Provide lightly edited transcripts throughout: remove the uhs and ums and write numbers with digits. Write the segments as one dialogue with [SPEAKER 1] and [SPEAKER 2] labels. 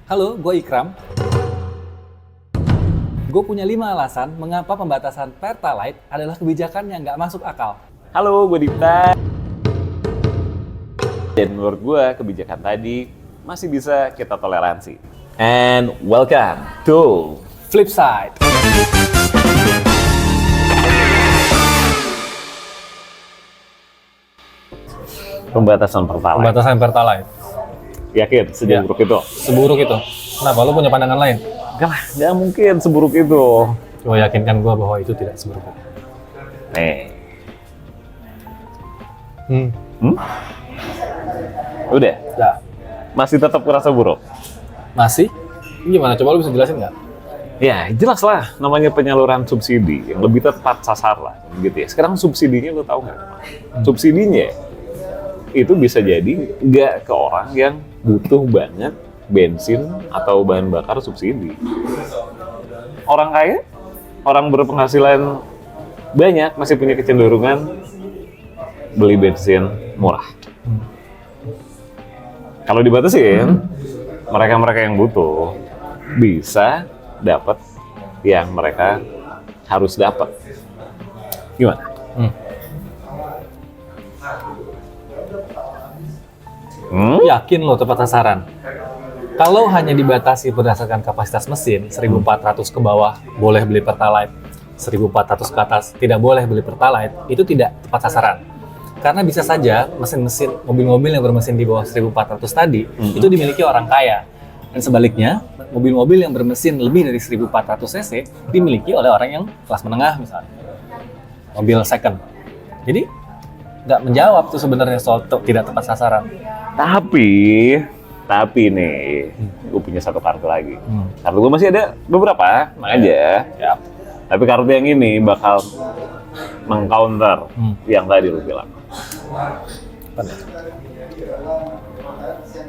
[SPEAKER 1] Halo, gue Ikram. Gue punya 5 alasan mengapa pembatasan Pertalite adalah kebijakan yang nggak masuk akal.
[SPEAKER 2] Halo, gue Dipta. Dan menurut gue, kebijakan tadi masih bisa kita toleransi. And welcome to
[SPEAKER 1] Flipside.
[SPEAKER 2] pembatasan Pertalite.
[SPEAKER 1] Pembatasan Pertalite.
[SPEAKER 2] Yakin seburuk itu?
[SPEAKER 1] Seburuk itu. Kenapa? Lo punya pandangan lain?
[SPEAKER 2] Enggak lah, nggak mungkin seburuk itu.
[SPEAKER 1] Coba yakinkan gue bahwa itu tidak seburuk itu.
[SPEAKER 2] Nih. Udah?
[SPEAKER 1] Ya.
[SPEAKER 2] Masih tetap kurasa buruk?
[SPEAKER 1] Masih? Ini gimana? Coba lo bisa jelasin nggak?
[SPEAKER 2] Ya, jelas lah. Namanya penyaluran subsidi yang lebih tepat sasaran, gitu ya. Sekarang subsidinya lo tahu nggak? Subsidinya itu bisa jadi nggak ke orang yang butuh banget bensin atau bahan bakar subsidi. Orang kaya, orang berpenghasilan banyak masih punya kecenderungan beli bensin murah. Kalau dibatasin, mereka-mereka yang butuh bisa dapat yang mereka harus dapat. Gimana?
[SPEAKER 1] Yakin lo tepat sasaran? Kalau hanya dibatasi berdasarkan kapasitas mesin, 1.400 ke bawah boleh beli Pertalite, 1.400 ke atas tidak boleh beli Pertalite, itu tidak tepat sasaran. Karena bisa saja mesin-mesin mobil-mobil yang bermesin di bawah 1.400 tadi itu dimiliki orang kaya. Dan sebaliknya, mobil-mobil yang bermesin lebih dari 1.400 cc dimiliki oleh orang yang kelas menengah misalnya. Mobil second. Jadi nggak menjawab tuh sebenarnya soal tidak tepat sasaran.
[SPEAKER 2] Tapi nih, gue punya satu kartu lagi. Kartu gue masih ada beberapa, aja. Ya. Tapi kartu yang ini bakal meng-counter yang tadi lu bilang.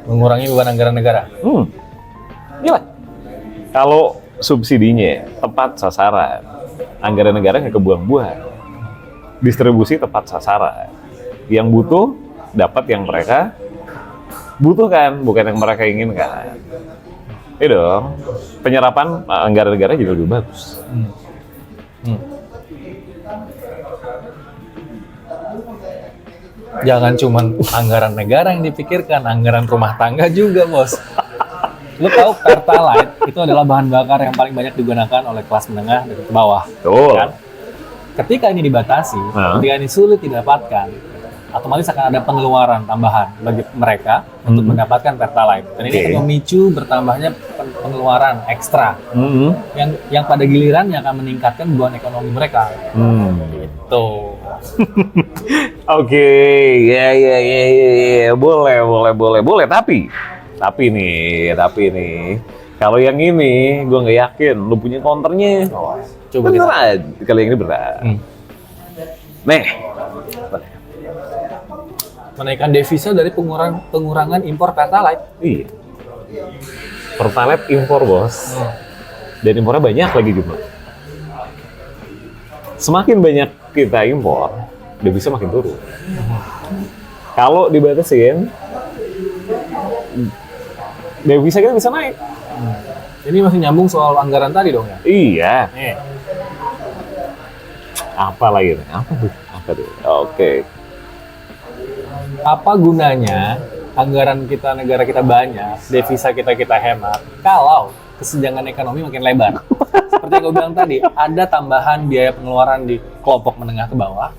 [SPEAKER 1] Mengurangi beban anggaran negara.
[SPEAKER 2] Gila. Kalau subsidinya tepat sasaran, anggaran negara nggak kebuang-buang. Distribusi tepat sasaran. Yang butuh dapat yang mereka butuhkan, bukan yang mereka inginkan. Iya dong, penyerapan anggaran negara jadi lebih bagus.
[SPEAKER 1] Jangan cuman anggaran negara yang dipikirkan, anggaran rumah tangga juga, bos. Lu tahu Pertalite itu adalah bahan bakar yang paling banyak digunakan oleh kelas menengah dan ke bawah.
[SPEAKER 2] Betul.
[SPEAKER 1] Kan? Ketika ini dibatasi, ketika ini sulit didapatkan, otomatis akan ada pengeluaran tambahan bagi mereka untuk mendapatkan Pertalite. Dan ini akan memicu bertambahnya pengeluaran ekstra yang pada gilirannya akan meningkatkan beban ekonomi mereka. Gitu.
[SPEAKER 2] Oke, ya, boleh. Tapi nih, kalau yang ini gue nggak yakin. Lu punya counternya.
[SPEAKER 1] Coba
[SPEAKER 2] beneran. Kalau yang ini berat. Nih.
[SPEAKER 1] Menaikkan devisa dari pengurangan impor Pertalite.
[SPEAKER 2] Iya. Pertalite impor, bos. Dan impornya banyak lagi juga. Semakin banyak kita impor, devisa makin turun. Kalau dibatasin, devisa kita bisa naik.
[SPEAKER 1] Ini masih nyambung soal anggaran tadi dong ya?
[SPEAKER 2] Iya. Apa lagi? Apa tuh? Oke.
[SPEAKER 1] Apa gunanya anggaran kita, negara kita banyak, devisa kita hemat, kalau kesenjangan ekonomi makin lebar? Seperti yang gue bilang tadi, ada tambahan biaya pengeluaran di kelompok menengah ke bawah,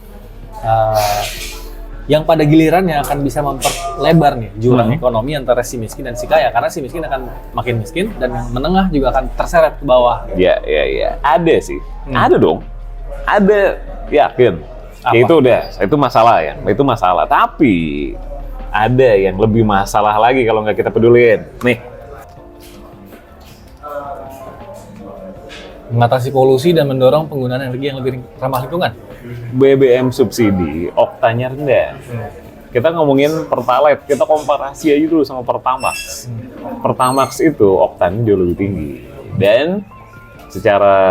[SPEAKER 1] yang pada gilirannya akan bisa memperlebar nih jurang ekonomi antara si miskin dan si kaya, karena si miskin akan makin miskin dan yang menengah juga akan terseret ke bawah.
[SPEAKER 2] Iya. Ada sih. Ada dong. Ada, yakin.
[SPEAKER 1] Apa?
[SPEAKER 2] Itu masalah ya. Itu masalah. Tapi ada yang lebih masalah lagi kalau nggak kita peduliin. Nih.
[SPEAKER 1] Mengatasi polusi dan mendorong penggunaan energi yang lebih ramah lingkungan.
[SPEAKER 2] BBM subsidi, oktanya rendah. Kita ngomongin Pertalite, kita komparasi aja dulu sama Pertamax. Pertamax itu oktannya jauh lebih tinggi. Dan secara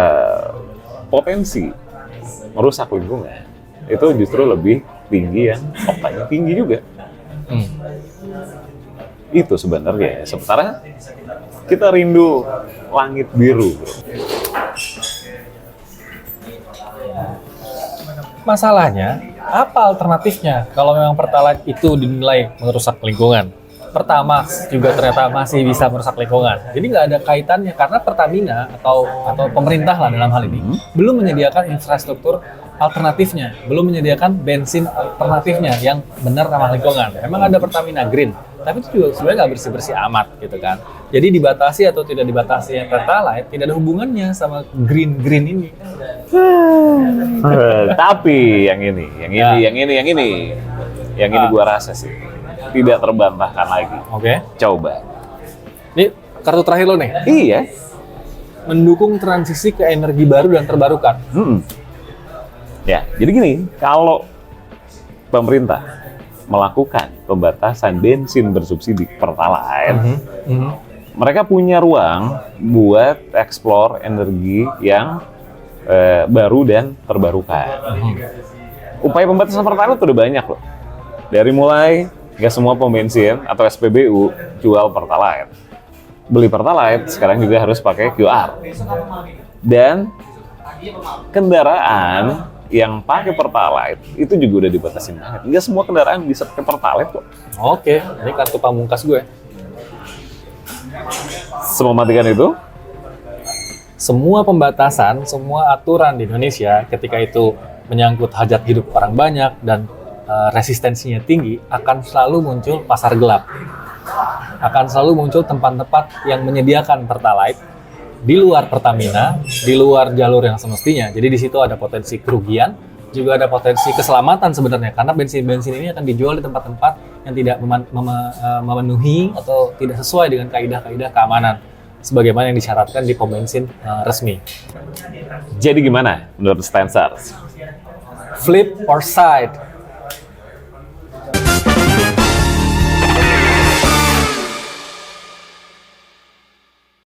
[SPEAKER 2] potensi merusak lingkungan, itu justru lebih tinggi yang oktannya tinggi juga. Itu sebenarnya. Sementara Kita rindu langit biru, bro.
[SPEAKER 1] Masalahnya, apa alternatifnya kalau memang Pertalite itu dinilai merusak lingkungan? Pertamax juga ternyata masih bisa merusak lingkungan. Jadi nggak ada kaitannya karena Pertamina atau pemerintah lah dalam hal ini belum menyediakan infrastruktur alternatifnya, belum menyediakan bensin alternatifnya yang benar ramah lingkungan. Emang ada Pertamina Green, tapi itu juga sebenarnya nggak bersih-bersih amat gitu kan. Jadi dibatasi atau tidak dibatasi Pertalite tidak ada hubungannya sama green ini.
[SPEAKER 2] Tapi yang ini gua rasa sih tidak terbantahkan lagi.
[SPEAKER 1] Oke.
[SPEAKER 2] Coba.
[SPEAKER 1] Ini kartu terakhir lo nih.
[SPEAKER 2] Iya.
[SPEAKER 1] Mendukung transisi ke energi baru dan terbarukan.
[SPEAKER 2] Ya, jadi gini, kalau pemerintah melakukan pembatasan bensin bersubsidi Pertalite, mereka punya ruang buat eksplor energi yang baru dan terbarukan. Upaya pembatasan Pertalite udah banyak loh. Dari mulai nggak semua pom bensin atau SPBU jual Pertalite. Beli Pertalite sekarang juga harus pakai QR. Dan kendaraan yang pakai Pertalite itu juga udah dibatasin banget. Nggak semua kendaraan bisa pakai Pertalite kok.
[SPEAKER 1] Oke, ini kartu pamungkas gue.
[SPEAKER 2] Semematikan itu,
[SPEAKER 1] Semua pembatasan, semua aturan di Indonesia ketika itu menyangkut hajat hidup orang banyak dan resistensinya tinggi, akan selalu muncul pasar gelap. Akan selalu muncul tempat-tempat yang menyediakan Pertalite di luar Pertamina, di luar jalur yang semestinya. Jadi di situ ada potensi kerugian, juga ada potensi keselamatan sebenarnya, karena bensin-bensin ini akan dijual di tempat-tempat yang tidak memenuhi atau tidak sesuai dengan kaidah-kaidah keamanan sebagaimana yang disyaratkan di pom bensin resmi.
[SPEAKER 2] jadi gimana menurut Stensar?
[SPEAKER 1] Flip or side?